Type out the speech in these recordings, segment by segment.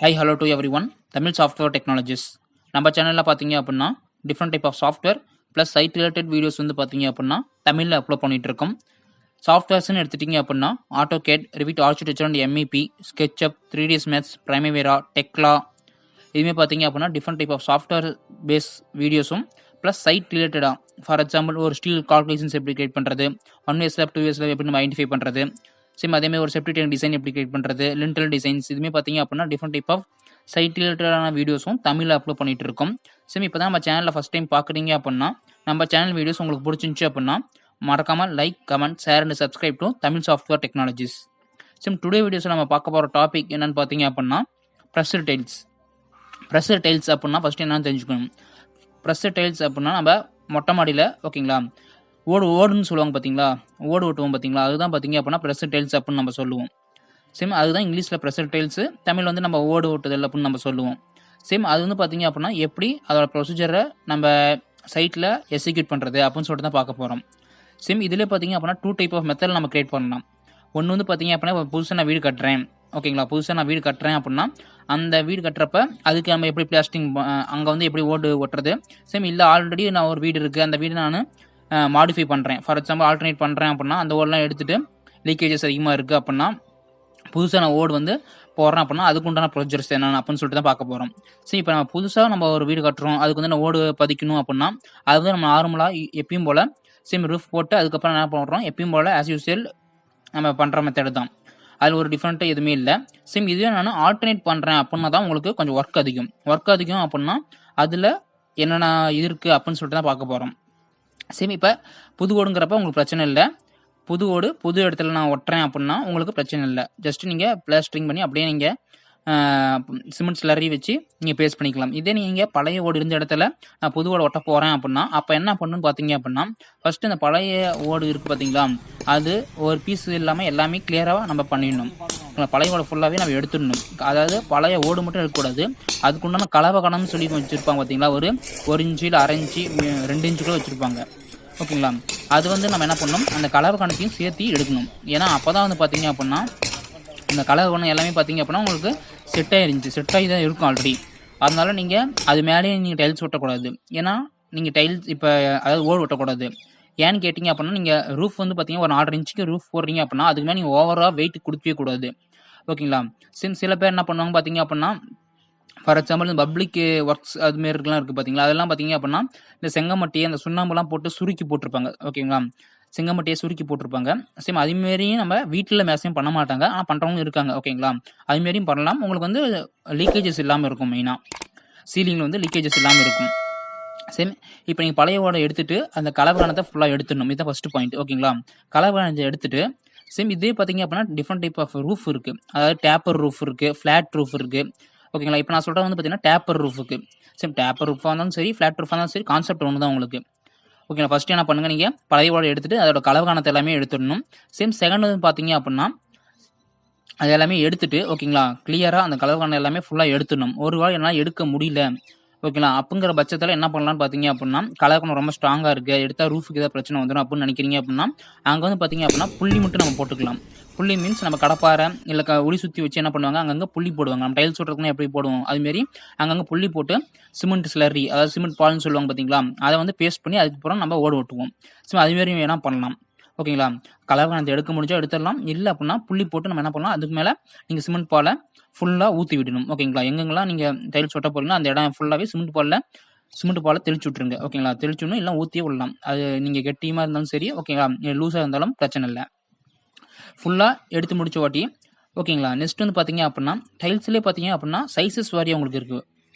Hi, hello to everyone. Tamil software technologies. நம்ம சேனல்ல பாத்தீங்க அப்படின்னா different type of software plus side related videos வந்து பாத்தீங்க அப்படின்னா தமிழ்ல அப்லோட் பண்ணிட்டு இருக்கோம். சாஃப்ட்வேர்ஸ்னு எடுத்துட்டீங்க அப்படின்னா AutoCAD, Revit architecture and MEP, SketchUp, 3ds maths, Primavera, Tekla இதுவுமே பார்த்தீங்க அப்படின்னா different type of software base வீடியோஸும் ப்ளஸ் சைட் ரிலேட்டடாக ஃபார் எக்ஸாம்பிள் ஒரு ஸ்டீல் கால்குலேஷன்ஸ் எப்படி கிரியேட் பண்ணுறது, 1 இயர்ஸில் 2 இயர்ஸில் எப்படி நம்ம ஐடென்டிஃபை பண்ணுறது, சேம் அதேமாதிரி ஒரு செப்டி டேங்க் டிசைன் எப்படி கிரியேட் பண்ணுறது, லிண்டல் டிசைன்ஸ் இதுவுமே பார்த்தீங்க அப்படின்னா டிஃப்ரெண்ட் டைப் ஆஃப் சைட் ரிலேட்டடான வீடியோஸும் தமிழில் அப்லோட் பண்ணிட்டு இருக்கோம். சேம் இப்போ தான் நம்ம சேனலில் ஃபஸ்ட் டைம் பார்க்குறீங்க அப்படின்னா நம்ம சேனல் வீடியோஸ் உங்களுக்கு பிடிச்சிருந்துச்சு அப்படின்னா மறக்காமல் like, comment, share and subscribe to Tamil software technologies. Same today வீடியோஸில் நம்ம பார்க்க போகிற டாபிக் என்னன்னு பார்த்தீங்க அப்படின்னா ப்ரெஷர் டைல்ஸ். ப்ரெஷர் டைல்ஸ் அப்படின்னா ஃபஸ்ட்டு என்னன்னு தெரிஞ்சுக்கணும். ப்ரெஷர் டைல்ஸ் அப்படின்னா நம்ம மொட்டை மாடியில் ஓகேங்களா ஓடுன்னு சொல்லுவாங்க பார்த்தீங்களா, ஓடு ஓட்டுவோம் பார்த்தீங்களா, அதுதான் பார்த்தீங்க அப்படின்னா ப்ரெஷர் டைல்ஸ் அப்படின்னு நம்ம சொல்லுவோம். சேம் அதுதான் இங்கிலீஷில் ப்ரெஷர் டைல்ஸு, தமிழ் வந்து நம்ம ஓடு ஓட்டுதல் அப்படின்னு நம்ம சொல்லுவோம். சேம் அது வந்து பார்த்தீங்க அப்படின்னா எப்படி அதோட ப்ரொசீஜரை நம்ம சைட்டில் எக்ஸிக்யூட் பண்ணுறது அப்படின்னு சொல்லிட்டு தான் பார்க்க போகிறோம். சேம் இதிலே பார்த்தீங்க அப்படின்னா 2 டைப் ஆஃப் மெத்தட் நம்ம கிரியேட் பண்ணலாம். ஒன்று வந்து பார்த்தீங்க அப்படின்னா புதுசாக நான் வீடு கட்டுறேன் ஓகேங்களா, புதுசாக நான் வீடு கட்டுறேன் அப்படின்னா அந்த வீடு கட்டுறப்ப அதுக்கு நம்ம எப்படி பிளாஸ்டிங் அங்கே வந்து எப்படி ஓடு ஓட்டுறது. சேம் இல்லை ஆல்ரெடி நான் ஒரு வீடு இருக்குது, அந்த வீடு நான் மாடிஃபை பண்ணுறேன், ஃபார் எக்ஸாம்பிள் ஆல்டர்னேட் பண்ணுறேன் அப்படின்னா அந்த ஓடெலாம் எடுத்துகிட்டு லீக்கேஜஸ் அதிகமாக இருக்குது அப்படின்னா புதுசாக நான் ஓடு வந்து போடுறேன் அப்படின்னா அதுக்குண்டான ப்ரொசீஜர்ஸ் என்னென்ன அப்படின்னு சொல்லிட்டு தான் பார்க்க போகிறோம். சரி, இப்போ நம்ம புதுசாக நம்ம ஒரு வீடு கட்டுறோம், அதுக்கு வந்து நம்ம ஓடு பதிக்கணும் அப்படின்னா அது வந்து நம்ம நார்மலாக எப்பயும் போல் சேம் ரூஃப் போட்டு அதுக்கப்புறம் என்ன பண்ணுறோம் எப்பயும் போல் ஆஸ் யூஸ்வல் நம்ம பண்ணுற மெத்தடு தான். அதில் ஒரு டிஃப்ரெண்ட்டாக எதுவுமே இல்லை. சேம் இதுவே நான் ஆல்டர்னேட் பண்ணுறேன் அப்படின்னா தான் உங்களுக்கு கொஞ்சம் ஒர்க் அதிகம் அப்படின்னா அதில் என்னென்ன இது இருக்குது அப்படின்னு சொல்லிட்டு தான் பார்க்க போகிறோம். சேம் இப்போ புது ஓடுங்கிறப்ப உங்களுக்கு பிரச்சனை இல்லை. புது ஓடு புது இடத்துல நான் ஒட்டுறேன் அப்படின்னா உங்களுக்கு பிரச்சனை இல்லை. ஜஸ்ட் நீங்கள் பிளாஸ்டரிங் பண்ணி அப்படியே நீங்கள் சிமெண்ட் ஸ்லரி வச்சு நீங்கள் பேஸ்ட் பண்ணிக்கலாம். இதே நீங்கள் பழைய ஓடு இருந்த இடத்துல நான் புது ஓடு ஒட்ட போகிறேன் அப்படின்னா அப்போ என்ன பண்ணணும்னு பார்த்தீங்க அப்படின்னா ஃபஸ்ட்டு இந்த பழைய ஓடு இருக்குது பார்த்தீங்களா, அது ஒரு பீஸ் இல்லாமல் எல்லாமே கிளியராக நம்ம பண்ணிடணும். பழைய ஓடு ஃபுல்லாகவே நம்ம எடுத்துடணும். அதாவது பழைய ஓடு மட்டும் எடுக்கக்கூடாது, அதுக்குண்டான கலவை கணம்னு சொல்லி வச்சுருப்பாங்க பார்த்தீங்களா, ஒரு இன்ச்சு இல்லை 1/2 இன்ச்சு 2 இன்ச்சுக்குள்ள வச்சுருப்பாங்க ஓகேங்களா. அது வந்து நம்ம என்ன பண்ணணும் அந்த கலவை கணத்தையும் சேர்த்து எடுக்கணும். ஏன்னா அப்போ தான் வந்து பார்த்தீங்க அப்படின்னா இந்த கலவை கணம் எல்லாமே பார்த்தீங்க அப்படின்னா உங்களுக்கு செட் ஆகி தான் இருக்கும் ஆல்ரெடி. அதனால நீங்கள் அது மேலேயே நீங்கள் டைல்ஸ் ஒட்டக்கூடாது. ஏன்னா நீங்கள் டைல்ஸ் இப்போ அதாவது ஓடு ஒட்டக்கூடாது. ஏன்னு கேட்டிங்க அப்படின்னா நீங்கள் ரூஃப் வந்து பார்த்தீங்கன்னா ஒரு 4.5 இன்ச்சுக்கு ரூஃப் போடுறீங்க அப்படின்னா அதுக்கு மேலே நீங்கள் ஓவராக வெயிட் கொடுக்கவே கூடாது ஓகேங்களா. சில பேர் என்ன பண்ணுவாங்க பார்த்தீங்க அப்படின்னா ஃபார் எக்ஸாம்பிள் இந்த பப்ளிக் ஒர்க்ஸ் அதுமாரி இருக்கலாம் இருக்குது பார்த்தீங்களா, அதெல்லாம் பார்த்தீங்க அப்படின்னா இந்த செங்கமட்டியை அந்த சுண்ணாம்பெல்லாம் போட்டு சுருக்கி போட்டிருப்பாங்க ஓகேங்களா, செங்கமட்டியை சுருக்கி போட்டிருப்பாங்க. சேம் அதுமாரியும் நம்ம வீட்டில் மேக்ஸிமம் பண்ண மாட்டாங்க, ஆனால் பண்ணுறவங்க இருக்காங்க ஓகேங்களா. அதுமாரியும் பண்ணலாம். உங்களுக்கு வந்து லீக்கேஜஸ் இல்லாமல் இருக்கும். மெயினாக சீலிங்கில் வந்து லீக்கேஜஸ் இல்லாமல் இருக்கும். சேம் இப்போ நீங்கள் பழைய ஓடை எடுத்துகிட்டு அந்த கலவரானத்தை ஃபுல்லாக எடுத்துடணும். இதுதான் ஃபஸ்ட்டு பாயிண்ட் ஓகேங்களா. கலவரானத்தை எடுத்துகிட்டு சேம் இதே பார்த்தீங்க அப்படின்னா டிஃப்ரெண்ட் டைப் ஆஃப் ரூஃப் இருக்குது. அதாவது டேப்பர் ரூஃப் இருக்குது, ஃப்ளாட் ரூஃப் இருக்குது ஓகேங்களா. இப்போ நான் சொல்கிறது வந்து பார்த்தீங்கன்னா டேப்பர் ரூஃபுக்கு. சேம் டேப்பர் ரூஃபாக இருந்தாலும் சரி, ஃப்ளாட் ரூஃபாக இருந்தாலும் சரி, கான்செப்ட் ஒன்று தான் உங்களுக்கு ஓகேங்களா. ஃபஸ்ட்டு என்ன பண்ணுங்கள், நீங்கள் பழைய ஓடை எடுத்துகிட்டு அதோட கலவகானத்தை எல்லாமே எடுத்துடணும். சேம் செகண்ட் வந்து பார்த்தீங்க அப்படின்னா அது எல்லாமே எடுத்துகிட்டு ஓகேங்களா கிளியராக அந்த கலவகானம் எல்லாமே ஃபுல்லாக எடுத்துடணும். ஒரு வாரம் என்னால் எடுக்க முடியல ஓகேங்களா, அப்படிங்கிற பட்சத்தில் என்ன பண்ணலான்னு பார்த்தீங்க அப்படின்னா கலவகானம் ரொம்ப ஸ்ட்ராங்காக இருக்குது, எடுத்தால் ரூஃபுக்கு ஏதாவது பிரச்சனை வந்துடும் அப்படின்னு நினைக்கிறீங்க அப்படின்னா அங்கே வந்து பார்த்தீங்க அப்படின்னா புள்ளி மட்டும் நம்ம போட்டுக்கலாம். புள்ளி மீன்ஸ் நம்ம கடப்பாறை இல்லை உளி சுற்றி வச்சு என்ன பண்ணுவாங்க அங்கங்கே புள்ளி போடுவாங்க. நம்ம டைல்ஸ் ஓட்டுறதுக்குன்னா எப்படி போடுவோம் அதுமாரி அங்கங்கே புள்ளி போட்டு சிமெண்ட் ஸ்லரி அதாவது சிமெண்ட் பால்னு சொல்லுவாங்க பார்த்தீங்களா, அதை வந்து பேஸ்ட் பண்ணி அதுக்கப்புறம் நம்ம ஓடு ஓட்டுவோம். ஸோ அதுமாரி வேணால் பண்ணலாம் ஓகேங்களா. கலவகானத்தை எடுக்க முடிஞ்சால் எடுத்துடலாம், இல்லை அப்படின்னா புள்ளி போட்டு நம்ம என்ன பண்ணலாம் அதுக்கு மேலே நீங்கள் சிமெண்ட் பாலை ஃபுல்லாக ஊற்றி விடணும் ஓகேங்களா. எங்கெங்கெல்லாம் நீங்கள் டைல்ஸ் ஒட்ட போகிறீங்களோ அந்த இடம் ஃபுல்லாகவே சிமெண்ட் பாலை தெளிச்சு விட்ருங்க ஓகேங்களா. தெளிச்சுடணும், இல்லை ஊற்றியே விடலாம். அது நீங்கள் கெட்டியமாக இருந்தாலும் சரி ஓகேங்களா, லூஸாக இருந்தாலும் பிரச்சனை இல்லை. ஃபுல்லாக எடுத்து முடிச்ச வாட்டி ஓகேங்களா. நெக்ஸ்ட் வந்து பார்த்தீங்க அப்படின்னா டைல்ஸ்லேயே பார்த்தீங்க அப்படின்னா சைஸஸ் வாரியாக உங்களுக்கு இருக்குது.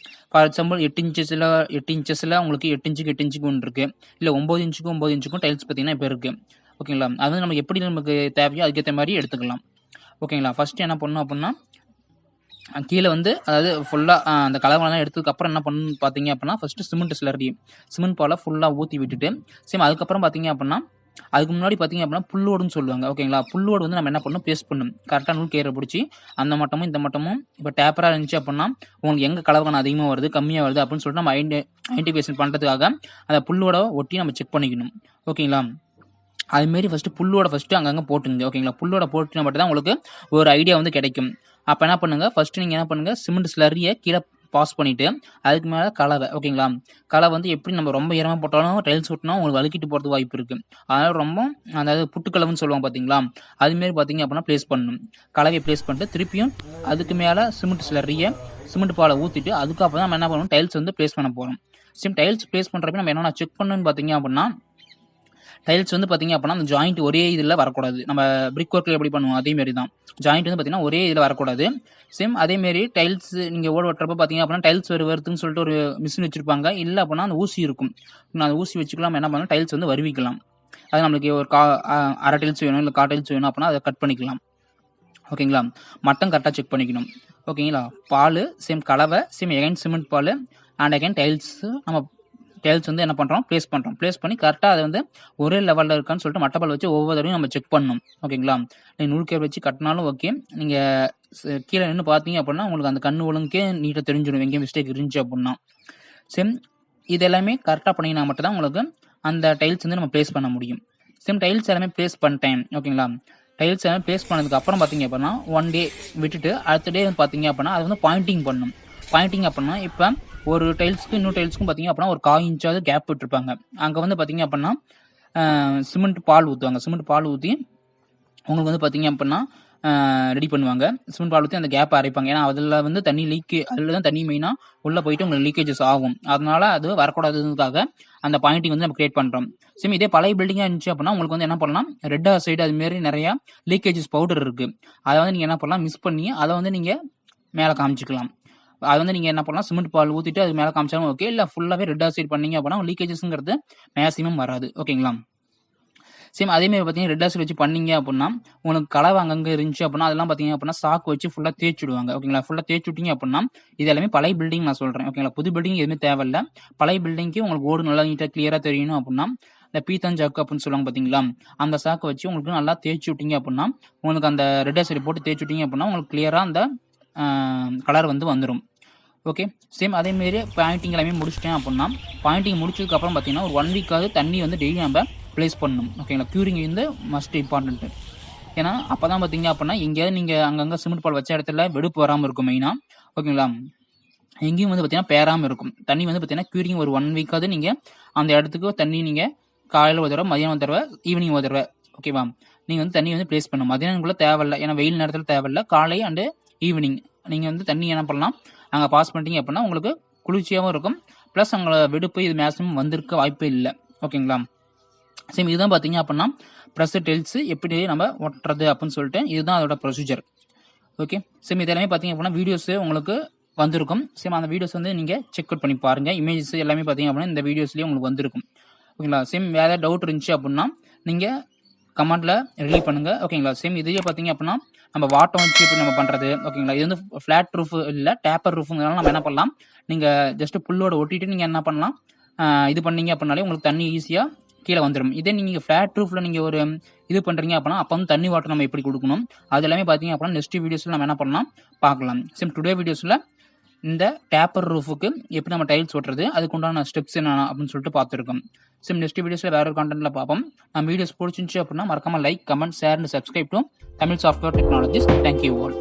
ஃபார் எக்ஸாம்பிள் 8 இன்ச்சஸில் உங்களுக்கு 8 இன்ச்சுக்கு 8 இன்ச்சுக்கு ஒன்று இருக்குது, இல்லை 9 இன்ச்சுக்கும் 9 இன்ச்சுக்கும் டைல்ஸ் பார்த்தீங்கன்னா இப்போ இருக்குது ஓகேங்களா. அது வந்து நமக்கு எப்படி நமக்கு தேவையோ அதுக்கேற்ற மாதிரி எடுத்துக்கலாம் ஓகேங்களா. ஃபஸ்ட்டு என்ன பண்ணணும் அப்படின்னா கீழே வந்து அதாவது ஃபுல்லாக அந்த கலவரெல்லாம் எடுத்ததுக்கப்புறம் என்ன பண்ணணும்னு பார்த்தீங்க அப்படின்னா ஃபஸ்ட்டு சிமெண்ட் பாலை ஃபுல்லாக ஊற்றி விட்டுட்டு சேம் அதுக்கப்புறம் பார்த்தீங்க அப்படின்னா அதுக்கு முன்னாடி பார்த்தீங்க அப்படின்னா புல்லோடுன்னு சொல்லுவாங்க ஓகேங்களா. புல்லோடு வந்து நம்ம என்ன பண்ணணும் பேஸ்ட் பண்ணணும். கரெக்டாக நூல் கயிறை பிடிச்சி அந்த மட்டமும் இந்த மட்டமும் இப்போ டேப்பராக இருந்துச்சு அப்படின்னா உங்களுக்கு எங்கே கலவகானம் அதிகமாக வருது கம்மியாக வருது அப்படின்னு சொல்லிட்டு நம்ம ஐடென்டிஃபிகேஷன் பண்ணுறதுக்காக அந்த புல்லோட ஒட்டி நம்ம செக் பண்ணிக்கணும் ஓகேங்களா. அதுமாரி புல்லோட அங்கங்கே போட்டுங்க. ஓகேங்களா? புல்லோட போட்டுனா மட்டும் தான் உங்களுக்கு ஒரு ஐடியா வந்து கிடைக்கும். அப்போ என்ன பண்ணுங்க, நீங்க என்ன பண்ணுங்க, சிமெண்ட் ஸ்லரிய கீழ பாஸ் பண்ணிட்டு, அதுக்கு மேல கலவை. ஓகேங்களா? கலவை வந்து எப்படி நம்ம ரொம்ப ஈரமா போட்டாலும் டைல்ஸ் ஒட்டுனா உங்களுக்கு வழுக்கிட்டு போறதுக்கு வாய்ப்பு இருக்கு. அதனால ரொம்ப அதாவது புட்டுக்கலவைன்னு சொல்லுவாங்க பார்த்தீங்களா? அதுமாரி பார்த்தீங்க அப்படின்னா பிளேஸ் பண்ணணும். கலவைய பிளேஸ் பண்ணிட்டு திருப்பியும் அதுக்கு மேல சிமெண்ட் பால ஊத்திட்டு, அதுக்கப்புறம் தான் நம்ம என்ன பண்ணணும், டைல்ஸ் வந்து பிளேஸ் பண்ண போறோம். டைல்ஸ் பிளேஸ் பண்றப்ப நம்ம என்னென்ன செக் பண்ணணும்னு பார்த்தீங்க அப்படின்னா, டைல்ஸ் வந்து பார்த்தீங்க அப்படின்னா, அந்த ஜாயிண்ட் ஒரே இதில வரக்கூடாது. நம்ம பிரிக் ஒர்க்ல எப்படி பண்ணுவோம், அதே மாரி தான். ஜாயிண்ட் வந்து பார்த்தீங்கன்னா, ஒரே இதில வரக்கூடாது. அதேமாரி டைல்ஸ் நீங்க ஓடு வெட்டுறப்ப பார்த்தீங்க அப்படின்னா, டைல்ஸ் வருதுன்னு சொல்லிட்டு ஒரு மிஷின் வச்சிருப்பாங்க. இல்ல அப்படின்னா அந்த ஊசி இருக்கும். அந்த ஊசி வச்சுக்கலாம் என்ன பண்ணலாம், டைல்ஸ் வந்து வருவிக்கலாம். அது நம்மளுக்கு ஒரு 1/2 டைல்ஸ் வேணும், இல்ல 1/4 டைல்ஸ் வேணும் அப்படின்னா அத கட் பண்ணிக்கலாம். ஓகேங்களா? மட்டம் கரெக்ட்டா செக் பண்ணிக்கணும். ஓகேங்களா? பாலு, கலவை, எகைன் சிமெண்ட் பாலு அண்ட் அகைன் நம்ம டைல்ஸ் வந்து என்ன பண்றோம், பிளேஸ் பண்றோம். பிளேஸ் பண்ணி கரெக்ட்டா அது வந்து ஒரே லெவல்ல இருக்கான்னு சொல்லிட்டு மட்டப்பால் வச்சு ஒவ்வொரு தடவையும் நம்ம செக் பண்ணணும். ஓகேங்களா? நீங்க நூல் கேர் வச்சு கட்டினாலும் ஓகே. நீங்க கீழ நின்னு பார்த்தீங்க அப்படின்னா, உங்களுக்கு அந்த கண்ணு ஒழுங்குக்கே நீட்டா தெரிஞ்சிடும். எங்கேயும் மிஸ்டேக் இருந்துச்சு அப்படின்னா. சேம் இது எல்லாமே கரெக்ட்டா பண்ணீங்கன்னா மட்டும் தான் உங்களுக்கு அந்த டைல்ஸ் வந்து நம்ம பிளேஸ் பண்ண முடியும். டைல்ஸ் எல்லாமே பிளேஸ் பண்ணிட்டேன். ஓகேங்களா? டைல்ஸ் எல்லாமே பிளேஸ் பண்ணதுக்கு அப்புறம் பார்த்தீங்க அப்படின்னா, 1 டே விட்டுட்டு அடுத்த டே வந்து பார்த்தீங்க அப்படின்னா, அது வந்து பாயிண்டிங் பண்ணணும். பாயிண்டிங் அப்படின்னா, இப்ப ஒரு டைல்ஸ்க்கு இன்னொரு டைல்ஸ்க்கும் பார்த்தீங்க அப்படின்னா, ஒரு 1/4 இன்ச்சாவது கேப் விட்டுருப்பாங்க. அங்க வந்து பார்த்தீங்க அப்படின்னா, சிமெண்ட் பால் ஊத்துவாங்க. சிமெண்ட் பால் ஊத்தி உங்களுக்கு வந்து பார்த்தீங்க அப்படின்னா, ரெடி பண்ணுவாங்க. சிமெண்ட் பால் ஊத்தி அந்த கேப்ப அடைப்பாங்க. ஏன்னா, அதுல வந்து அதுல தான் தண்ணி மெயினா உள்ள போயிட்டு உங்களுக்கு லீக்கேஜஸ் ஆகும். அதனால அது வரக்கூடாதுன்றதுக்காக அந்த பாயிண்டிங் வந்து நம்ம கிரியேட் பண்றோம். இதே பழைய பில்டிங்கா இருந்துச்சு அப்படின்னா, உங்களுக்கு வந்து என்ன பண்ணலாம், ரெட் ஆக்சைடு அது மாரி நெறைய லீக்கேஜஸ் பவுடர் இருக்கு. அத வந்து நீங்க என்ன பண்ணலாம், மிக்ஸ் பண்ணி அத வந்து நீங்க மேல காமிச்சுக்கலாம். அது வந்து நீங்க என்ன பண்ணலாம், சிமெண்ட் பால் ஊத்திட்டு அது மேல காமிச்சாலும் ஓகே. இல்ல ஃபுல்லாவே ரெட் ஆக்சைடு பண்ணீங்க அப்படின்னா லீக்கேஜஸ்ங்கிறது மேக்ஸிமம் வராது. ஓகேங்களா? அதே மாரி பார்த்தீங்கன்னா, ரெட் ஆசிட் வச்சு பண்ணீங்க அப்படின்னா, உங்களுக்கு கலவை அங்கங்க இருந்துச்சு அப்படின்னா, அதெல்லாம் பார்த்தீங்க அப்படின்னா, சாக்கு வச்சு ஃபுல்லா தேய்ச்சு விடுவாங்க. ஓகேங்களா? ஃபுல்லா தேய்ச்சு விட்டீங்க அப்படின்னா, இது எல்லாமே பழைய பில்டிங் நான் சொல்றேன். ஓகேங்களா? புது பில்டிங் எதுவுமே தேவையில்ல. பழைய பில்டிங்க்கு உங்களுக்கு ஓடு நல்லா நீட்டா கிளியரா தெரியணும் அப்படின்னா, இந்த பீத்தன் சாக்கு அப்படின்னு சொல்லுவாங்க பார்த்தீங்களா? அந்த சாக்க வச்சு உங்களுக்கு நல்லா தேய்ச்சு விட்டீங்க அப்படின்னா, உங்களுக்கு அந்த ரெட் ஆசிட் போட்டு தேய்ச்சு விட்டீங்க அப்படின்னா, உங்களுக்கு கிளியரா அந்த கலர் வந்து வந்துரும். ஓகே. அதே மாரி பாயிண்டிங் எல்லாமே முடிச்சுட்டேன் அப்படின்னா, பாயிண்டிங் முடிச்சதுக்கு அப்புறம் பார்த்தீங்கன்னா, ஒரு 1 வீக்காவது தண்ணி வந்து டெய்லி நம்ம பிளேஸ் பண்ணணும். ஓகேங்களா? க்யூரிங் வந்து மஸ்ட் இம்பார்ட்டன்ட். ஏன்னா, அப்பதான் பார்த்தீங்க அப்படின்னா, எங்கேயாவது நீங்க அங்கங்க சிமெண்ட் பால் வச்ச இடத்துல வெடிப்பு வராம இருக்கும் மெயினா. ஓகேங்களா? எங்கேயும் வந்து பார்த்தீங்கன்னா, பேராம இருக்கும். தண்ணி வந்து பார்த்தீங்கன்னா, க்யூரிங் ஒரு 1 வீக்காவது நீங்க அந்த இடத்துக்கு தண்ணி நீங்க காலையில ஒரு தடவ, மதியானம் ஒரு தடவ, ஈவினிங் ஒரு தடவ. ஓகேவா? நீங்க வந்து தண்ணி வந்து பிளேஸ் பண்ணணும். மதியானம்குள்ள தேவையில்ல. ஏன்னா, வெயில் நேரத்துல தேவையில்ல. காலை அண்ட் ஈவினிங் நீங்க வந்து தண்ணி என்ன பண்ணலாம், அங்க பாஸ் பண்ணிட்டீங்க அப்படின்னா, உங்களுக்கு குளிர்ச்சியாவும் இருக்கும். பிளஸ் உங்கள வெடிப்பு இது மேக்ஸிமம் வந்திருக்க வாய்ப்பே இல்ல. ஓகேங்களா? இதுதான் பார்த்தீங்க அப்படின்னா, பிரஷர் டைல்ஸ் எப்படி நம்ம ஒட்டுறது அப்படின்னு சொல்லிட்டு இதுதான் அதோட ப்ரொசீஜர். ஓகே. இது எல்லாமே பார்த்தீங்க அப்படின்னா, வீடியோஸ் உங்களுக்கு வந்திருக்கும். அந்த வீடியோஸ் வந்து நீங்க செக் அவுட் பண்ணி பாருங்க. இமேஜஸ் எல்லாமே பார்த்தீங்க அப்படின்னா, இந்த வீடியோஸ்லயே உங்களுக்கு வந்திருக்கும். ஓகேங்களா? வேற ஏதாவது டவுட் இருந்துச்சு அப்படின்னா, நீங்க கமெண்ட்ல ரிலீவ் பண்ணுங்க. ஓகேங்களா? இதுலயே பார்த்தீங்க அப்படின்னா, நம்ம வாட்டம் வச்சு எப்படி நம்ம பண்றது? ஓகேங்களா? இது வந்து ஃபிளாட் ரூஃப் இல்ல, டேப்பர் ரூஃப்ங்கறனால நம்ம என்ன பண்ணலாம், நீங்க ஜஸ்ட் புல்லோட ஒட்டிட்டு நீங்க என்ன பண்ணலாம், இது பண்ணீங்க அப்படின்னாலே உங்களுக்கு தண்ணி ஈஸியா கீழ வந்துரும். இதே நீங்க ஃபிளாட் ரூஃப்ல நீங்க ஒரு இது பண்றீங்க அப்படின்னா, அப்ப வந்து தண்ணி வாட்டர் நம்ம எப்படி குடுக்கணும்? அது எல்லாமே பார்த்தீங்க அப்படின்னா, நெக்ஸ்ட் வீடியோஸ்ல நம்ம என்ன பண்ணலாம் பார்க்கலாம். டுடே வீடியோஸ்ல இந்த டேப்பர் ரூஃப்க்கு எப்படி நம்ம டைல்ஸ் ஒட்டுறது, அதுக்கு உண்டான ஸ்டெப்ஸ் என்ன அப்படின்னு சொல்லிட்டு பார்த்துருக்கோம். நெக்ஸ்ட் வீடியோஸ்ல வேற ஒரு கண்டென்ட்ல பார்ப்போம். நம்ம வீடியோஸ் பிடிச்சிருந்துச்சு அப்படின்னா மறக்காம like, comment, share and subscribe to Tamil software technologies. Thank you all.